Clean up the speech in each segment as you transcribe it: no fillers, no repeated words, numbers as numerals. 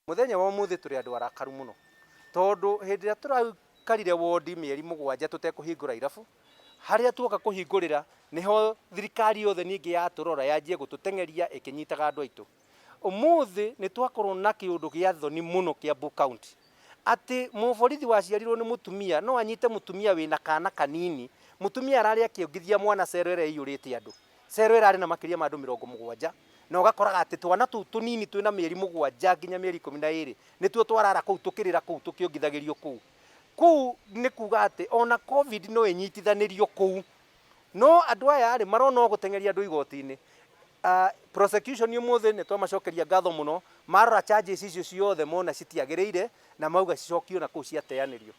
Muthenya wa muthi turi andu arakaru muno tondu hindi ria turakarire wodi mieri 7 tutekuhingura irabu haria tuoka kuhingurira niho thirikari yothe ningi yaturora yanjie gututengeria ikinyitaga andu aitu. Umuthi ni twakorwo na kiundu gia thoni muno Kiambu County ati muborithi waciarirwo ni mutumia no anyite mutumia wina kana kanini, mutumia arari akiongithia mwana cero ira iyurite andu, cero irari na makiria ma andu 70 na ugakoraga ati twana tu tunini twina mieri 7 nginya mieri 12 nituo twarara kuu tukirira kuu tukiongithagirio kuu ni kuga ati ona covid no inyitithanirio kuu no andu aya ari marona gutengeria andu igoti-ini. Prosecution umuthi ni twamacokeria ngatho muno marora charges icio ciothe mona citiagiriire na mauga cicokio na kuu ciateanirio.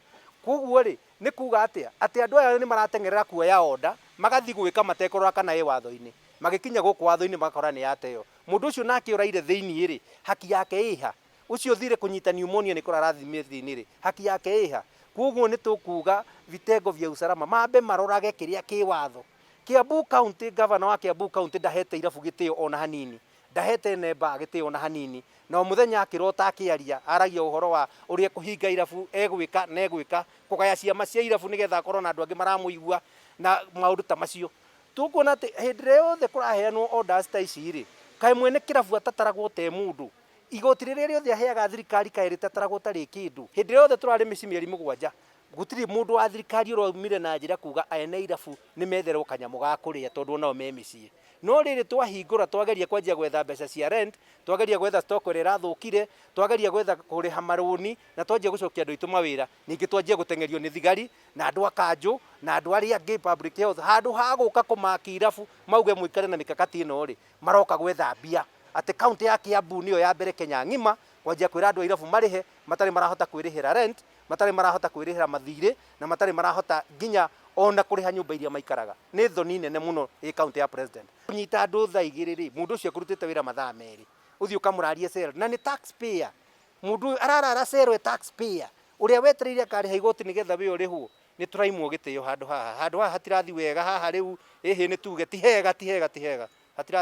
Koguo ri ni kuga ati andu aya ni maratengerera kuoya order magathi gwika matekorora kana e watho-ini, magikinya guku watho-ini makora ni yateo. Mundu ucio nake uraire thiini ri haki yake iha, ucio thire kunyita pneumonia ni kora rathime thiini ri haki yake iha. Koguo ni tukuga vitengo vya usalama mambe marorage kiria ki watho. Kiambu County, governor wa Kiambu County ndahete irabu gitio ona hanini, ndahete nemba gitio ona hanini, na muthenya akirota akiaria aragia uhoro wa uria kuhinga irabu egwika na egwika kugaya ciama cia irabu nigetha akorwo na andu angi maramuigua na maundu ta macio. Tukuona ati hindi yothe kuraheanwo orders ta ici ri kai mwene kirabu atataragwo te mundu, igoti riria riothe aheaga thirikari kai ritataragwo tari kindu. Hindi yothe turari mici mieri 7 gutiri mundu wa thirikari uromire na njira kuga ene irabu ni metherwo kanyamu ga kuria tondu nao me micii. No riri twahingura twageria kwanjia gwetha mbeca cia rent, twageria gwetha stock ira irathukire, twageria gwetha kuriha maruni na twanjia gucokia andu itu mawira, ningi twanjia gutengerio ni thigari na andu akanju na andu aria angi public health handu ha guka kumaki irabu mauge muikare na mikakati ino ri maroka gwetha mbia ati county ya Kiambu niyo ya mbere Kenya ngima kwanjia kwira andu irabu marihe matari marahota kwirihira rent, matari marahota kwirihira mathire na matari marahota nginya ona kuriha nyumba iria maikaraga. Ni thoni nene muno i county ya president kunyita andu tha igiri ri mundu ucio kurutite wira mathaa meri uthi ukamurarie cero na ni taxpayer, mundu ararara cero e taxpayer uria wetereire akariha igoti nigetha we urihwo. Ni turaimwo gitio handu haha hatirathi wega haha riu ihi ni tuge ti hega.